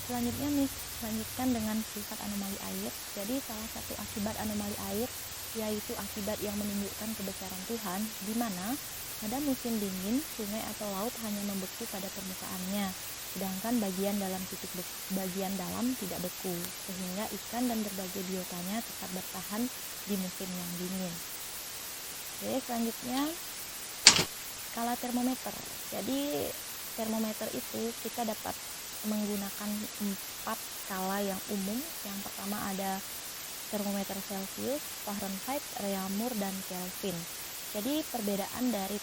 Selanjutnya Miss lanjutkan dengan sifat anomali air. Jadi salah satu akibat anomali air yaitu akibat yang menunjukkan kebesaran Tuhan, di mana pada musim dingin sungai atau laut hanya membeku pada permukaannya, sedangkan bagian dalam tidak beku, sehingga ikan dan berbagai biotanya tetap bertahan di musim yang dingin. Oke, selanjutnya skala termometer. Jadi termometer itu kita dapat menggunakan 4 skala yang umum. Yang pertama ada termometer Celcius, Fahrenheit, Reaumur, dan Kelvin. Jadi perbedaan dari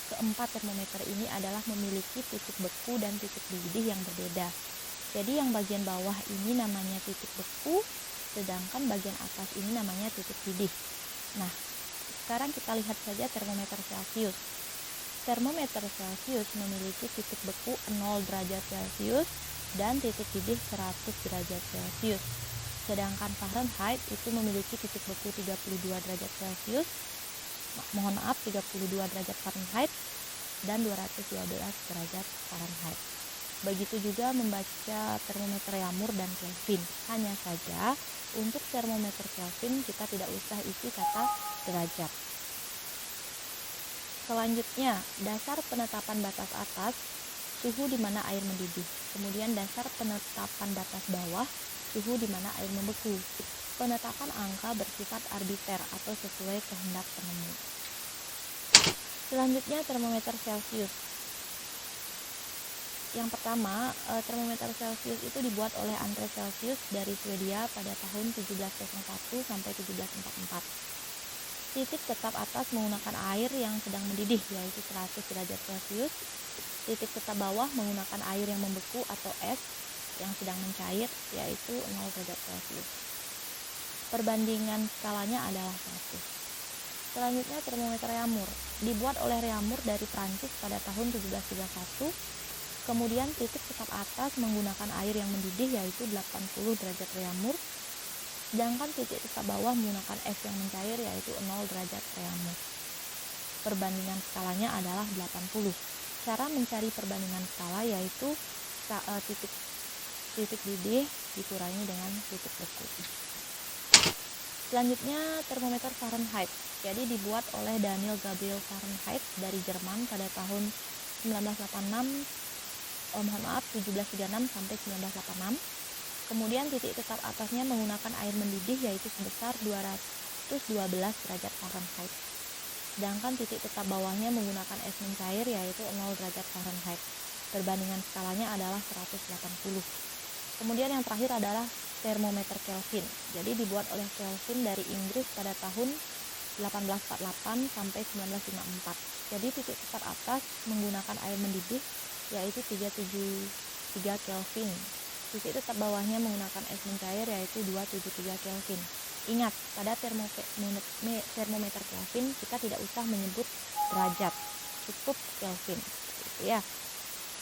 keempat termometer ini adalah memiliki titik beku dan titik didih yang berbeda. Jadi yang bagian bawah ini namanya titik beku, sedangkan bagian atas ini namanya titik didih. Nah, sekarang kita lihat saja termometer Celcius. Termometer Celcius memiliki titik beku 0 derajat Celcius dan titik didih 100 derajat Celcius. Sedangkan Fahrenheit itu memiliki titik beku 32 derajat Celcius, 32 derajat Fahrenheit dan 212 derajat Fahrenheit. Begitu juga membaca termometer Reaumur dan Kelvin. Hanya saja untuk termometer Kelvin kita tidak usah isi kata derajat. Selanjutnya, dasar penetapan batas atas, suhu di mana air mendidih. Kemudian dasar penetapan batas bawah, suhu di mana air membeku. Penetapan angka bersifat arbiter atau sesuai kehendak penemu. Selanjutnya termometer Celcius. Yang pertama, termometer Celcius itu dibuat oleh Andre Celsius dari Swedia pada tahun 1701 sampai 1744. Titik tetap atas menggunakan air yang sedang mendidih yaitu 100 derajat Celcius. Titik tetap bawah menggunakan air yang membeku atau es yang sedang mencair yaitu 0 derajat Celcius. Perbandingan skalanya adalah 100. Selanjutnya termometer Reaumur. Dibuat oleh Reaumur dari Prancis pada tahun 1731. Kemudian titik tetap atas menggunakan air yang mendidih yaitu 80 derajat Reaumur. Sedangkan titik tetap bawah menggunakan es yang mencair yaitu 0 derajat Reaumur. Perbandingan skalanya adalah 80. Cara mencari perbandingan skala yaitu titik didih dikurangi dengan titik beku. Selanjutnya termometer Fahrenheit. Jadi dibuat oleh Daniel Gabriel Fahrenheit dari Jerman pada tahun 1736 sampai 1986. Kemudian titik tetap atasnya menggunakan air mendidih yaitu sebesar 212 derajat Fahrenheit. Sedangkan titik tetap bawahnya menggunakan es mencair yaitu 0 derajat Fahrenheit. Perbandingan skalanya adalah 180. Kemudian yang terakhir adalah termometer Kelvin. Jadi dibuat oleh Kelvin dari Inggris pada tahun 1848 sampai 1954. Jadi titik tetap atas menggunakan air mendidih yaitu 373 Kelvin. Titik tetap bawahnya menggunakan es mencair yaitu 273 Kelvin. Ingat, pada termometer Kelvin kita tidak usah menyebut derajat, cukup Kelvin. Gitu ya.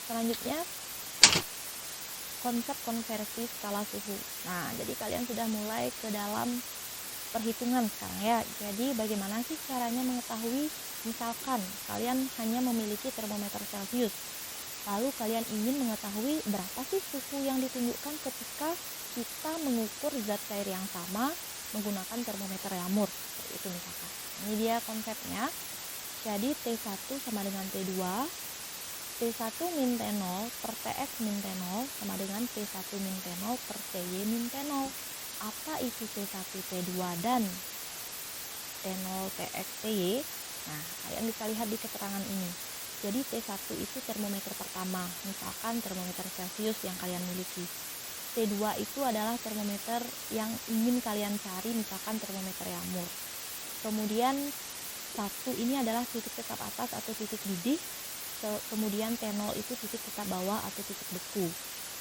Selanjutnya konsep konversi skala suhu. Nah, jadi kalian sudah mulai ke dalam perhitungan sekarang ya. Jadi bagaimana sih caranya mengetahui misalkan kalian hanya memiliki termometer Celcius. Lalu kalian ingin mengetahui berapa sih suhu yang ditunjukkan ketika kita mengukur zat cair yang sama menggunakan termometer Reaumur. Seperti itu misalkan. Ini dia konsepnya. Jadi T1 sama dengan T2. T1 min T0 per Tx min T0 sama dengan T1 min T0 per Ty min T0. Apa itu T1 T2 dan T0 Tx Ty? Nah, kalian bisa lihat di keterangan ini. Jadi T1 itu termometer pertama, misalkan termometer Celcius yang kalian miliki. T2 itu adalah termometer yang ingin kalian cari, misalkan termometer Reaumur. Kemudian 1 ini adalah titik tetap atas atau titik didih. Kemudian T0 itu titik tetap bawah atau titik beku.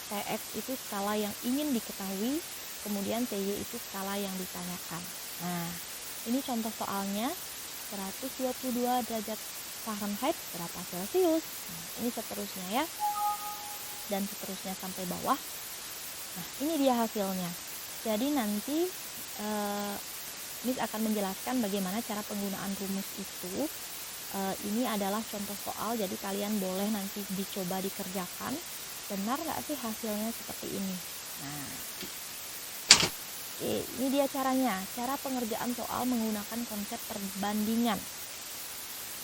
Tx itu skala yang ingin diketahui, kemudian Ty itu skala yang ditanyakan. Nah, ini contoh soalnya 122 derajat Fahrenheit berapa Celcius. Nah, ini seterusnya ya. Dan seterusnya sampai bawah. Nah, ini dia hasilnya. Jadi nanti Miss akan menjelaskan bagaimana cara penggunaan rumus itu. Ini adalah contoh soal, jadi kalian boleh nanti dicoba dikerjakan. Benar nggak sih hasilnya seperti ini? Nah, oke, ini dia caranya. Cara pengerjaan soal menggunakan konsep perbandingan.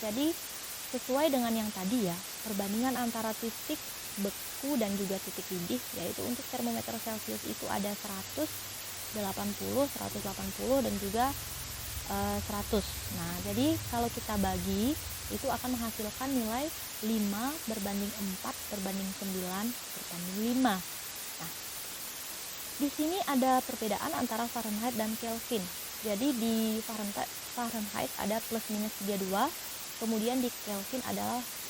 Jadi, sesuai dengan yang tadi ya, perbandingan antara titik beku dan juga titik didih, yaitu untuk termometer Celcius itu ada 100, 80, 180 dan juga 100. Nah, jadi kalau kita bagi itu akan menghasilkan nilai 5 berbanding 4 berbanding 9 berbanding 5. Nah, di sini ada perbedaan antara Fahrenheit dan Kelvin. Jadi di Fahrenheit ada plus minus 32, kemudian di Kelvin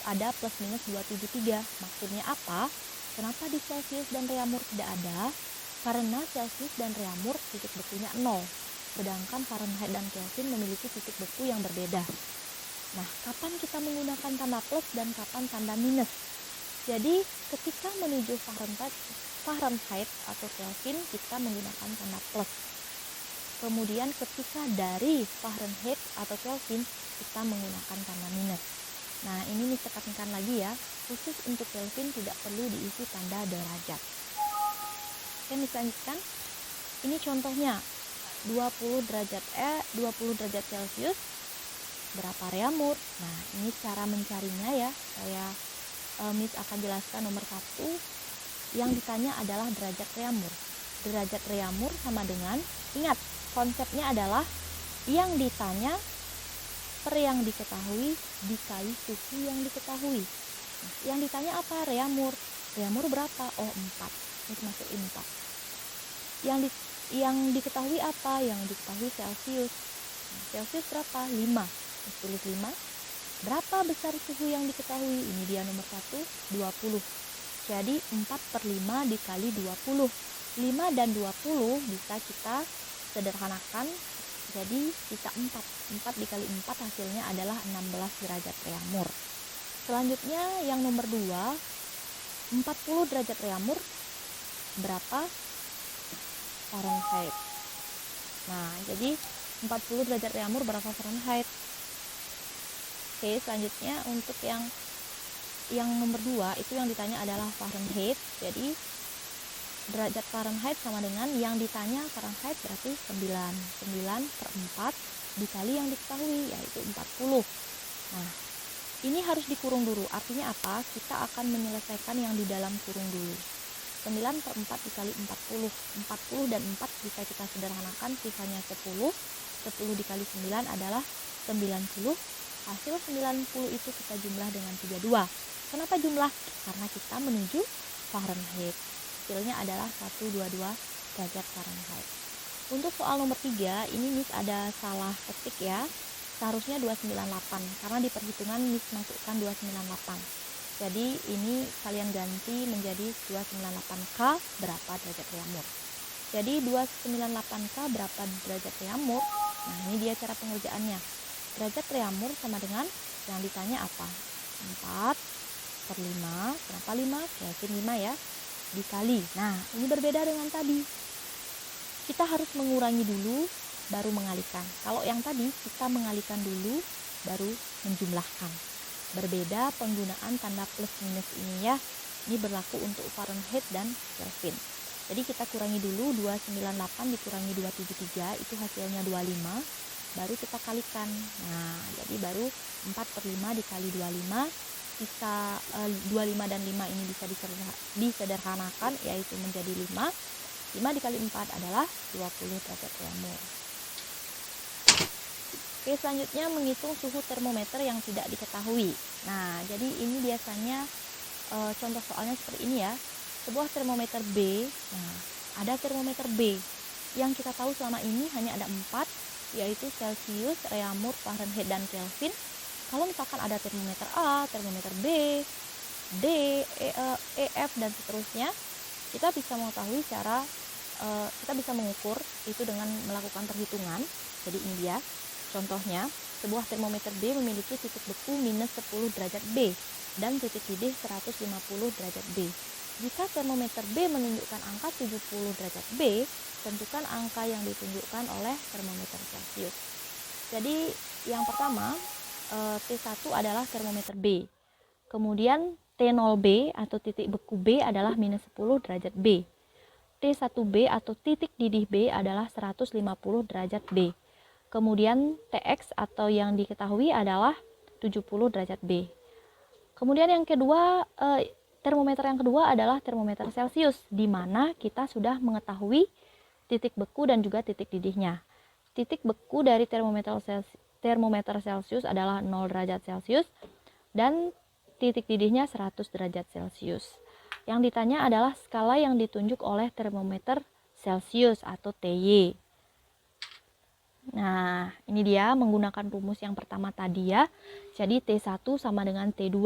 ada plus minus 273. Maksudnya apa? Kenapa di Celcius dan Reaumur tidak ada? Karena Celcius dan Reaumur titik bekunya 0, sedangkan Fahrenheit dan Kelvin memiliki titik beku yang berbeda. Nah, kapan kita menggunakan tanda plus dan kapan tanda minus? Jadi, ketika menuju Fahrenheit atau Kelvin, kita menggunakan tanda plus. Kemudian ketika dari Fahrenheit atau Kelvin, kita menggunakan tanda minus. Nah, ini ditekankan lagi ya, khusus untuk Kelvin tidak perlu diisi tanda derajat. Oke, misalkan ini contohnya 20 derajat Celcius berapa Reaumur. Nah, ini cara mencarinya ya. Miss akan jelaskan nomor 1. Yang ditanya adalah derajat Reaumur. Derajat Reaumur sama dengan, ingat, konsepnya adalah yang ditanya per yang diketahui dikali suhu yang diketahui. Nah, yang ditanya apa? Reaumur. Reaumur berapa? Oh, 4. Ini masukin 4. Yang diketahui apa? Yang diketahui Celcius. Nah, Celcius berapa? 5. Tulis 5. Berapa besar suhu yang diketahui? Ini dia nomor 1, 20. Jadi 4/5 dikali 20. 5 dan 20 bisa kita sederhanakan jadi sisa 4. 4 dikali 4 hasilnya adalah 16 derajat Reaumur. Selanjutnya yang nomor 2, 40 derajat Reaumur berapa Fahrenheit? Nah, jadi 40 derajat Reaumur berapa Fahrenheit? Oke, selanjutnya untuk yang nomor 2 itu yang ditanya adalah Fahrenheit. Jadi derajat Fahrenheit sama dengan yang ditanya Fahrenheit berarti 9/4 dikali yang diketahui yaitu 40. Nah, ini harus dikurung dulu. Artinya apa? Kita akan menyelesaikan yang di dalam kurung dulu. 9/4 dikali 40. 40 dan 4 bisa kita sederhanakan, sisanya 10. 10 dikali 9 adalah 90. Hasil 90 itu kita jumlah dengan 32. Kenapa jumlah? Karena kita menuju Fahrenheit. Hasilnya adalah 122 derajat Fahrenheit. Untuk soal nomor 3, ini Miss ada salah ketik ya. Seharusnya 298, karena di perhitungan Miss masukkan 298. Jadi ini kalian ganti menjadi 298K berapa derajat Reaumur. Jadi 298K berapa derajat Reaumur? Nah, ini dia cara pengerjaannya. Derajat Reaumur sama dengan yang ditanya apa? 4/5. Kenapa 5? Kelvin 5 ya. Dikali. Nah, ini berbeda dengan tadi. Kita harus mengurangi dulu, baru mengalihkan. Kalau yang tadi, kita mengalihkan dulu, baru menjumlahkan. Berbeda penggunaan tanda plus minus ini ya. Ini berlaku untuk Fahrenheit dan Kelvin. Jadi kita kurangi dulu, 298 dikurangi 273, itu hasilnya 25. Baru kita kalikan. Nah, jadi baru 4/5 dikali 25. Sisa 25 dan 5 ini bisa disederhanakan, yaitu menjadi 5. 5 dikali 4 adalah 20 derajat Reaumur. Oke, selanjutnya menghitung suhu termometer yang tidak diketahui. Nah, jadi ini biasanya contoh soalnya seperti ini ya. Sebuah termometer B, nah ada termometer B. Yang kita tahu selama ini hanya ada 4, yaitu Celcius, Reaumur, Fahrenheit, dan Kelvin. Kalau misalkan ada termometer A, termometer B, D, E, F, dan seterusnya, kita bisa mengetahui kita bisa mengukur itu dengan melakukan perhitungan. Jadi ini dia contohnya, sebuah termometer B memiliki titik beku minus 10 derajat B dan titik didih 150 derajat B. Jika termometer B menunjukkan angka 70 derajat B, tentukan angka yang ditunjukkan oleh termometer Celcius. Jadi yang pertama, T1 adalah termometer B. Kemudian T0B atau titik beku B adalah minus 10 derajat B. T1B atau titik didih B adalah 150 derajat B. Kemudian Tx atau yang diketahui adalah 70 derajat B. Kemudian yang kedua, termometer yang kedua adalah termometer Celcius, di mana kita sudah mengetahui titik beku dan juga titik didihnya. Titik beku dari termometer Celcius adalah 0 derajat Celcius dan titik didihnya 100 derajat Celcius. Yang ditanya adalah skala yang ditunjuk oleh termometer Celcius atau TY. Nah, ini dia menggunakan rumus yang pertama tadi ya. Jadi T1 sama dengan T2.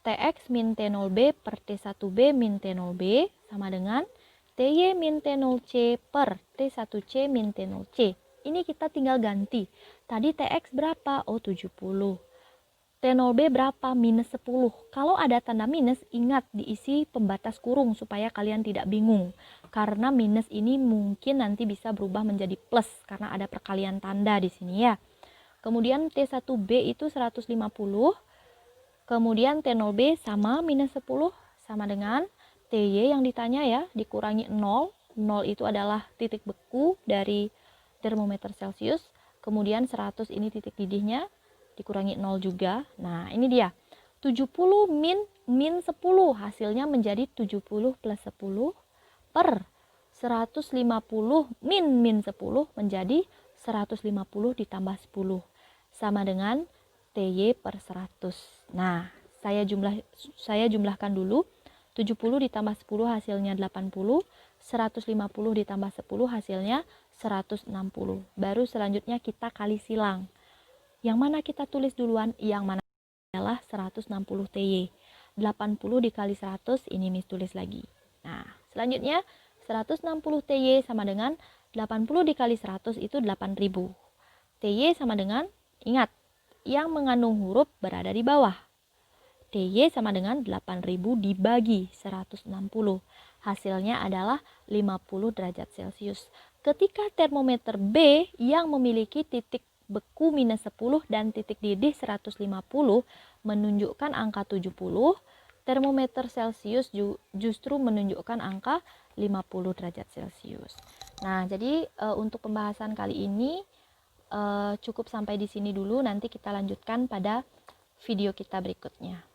Tx min T0B per T1B min T0B sama dengan Ty min T0C per T1C min T0C. Ini kita tinggal ganti. Tadi Tx berapa? Oh, 70. T0B berapa? Minus 10. Kalau ada tanda minus, ingat diisi pembatas kurung supaya kalian tidak bingung. Karena minus ini mungkin nanti bisa berubah menjadi plus karena ada perkalian tanda di sini ya. Kemudian T1B itu 150. Kemudian T0B sama minus 10 sama dengan Ty yang ditanya ya, dikurangi 0. 0 itu adalah titik beku dari termometer Celcius. Kemudian 100 ini titik didihnya, dikurangi 0 juga. Nah, ini dia. 70 min 10 hasilnya menjadi 70 plus 10 per 150 min 10 menjadi 150 ditambah 10 sama dengan Ty per 100. Nah, saya jumlahkan dulu. 70 ditambah 10 hasilnya 80, 150 ditambah 10 hasilnya 160. Baru selanjutnya kita kali silang. Yang mana kita tulis duluan? Yang mana adalah 160 Ty. 80 dikali 100, ini Miss tulis lagi. Nah, selanjutnya 160 Ty sama dengan 80 dikali 100 itu 8000. Ty sama dengan, ingat, yang mengandung huruf berada di bawah. Ty sama dengan 8000 dibagi 160. Hasilnya adalah 50 derajat Celcius. Ketika termometer B yang memiliki titik beku minus 10 dan titik didih 150 menunjukkan angka 70, termometer Celcius justru menunjukkan angka 50 derajat Celcius. Nah, jadi untuk pembahasan kali ini cukup sampai di sini dulu. Nanti kita lanjutkan pada video kita berikutnya.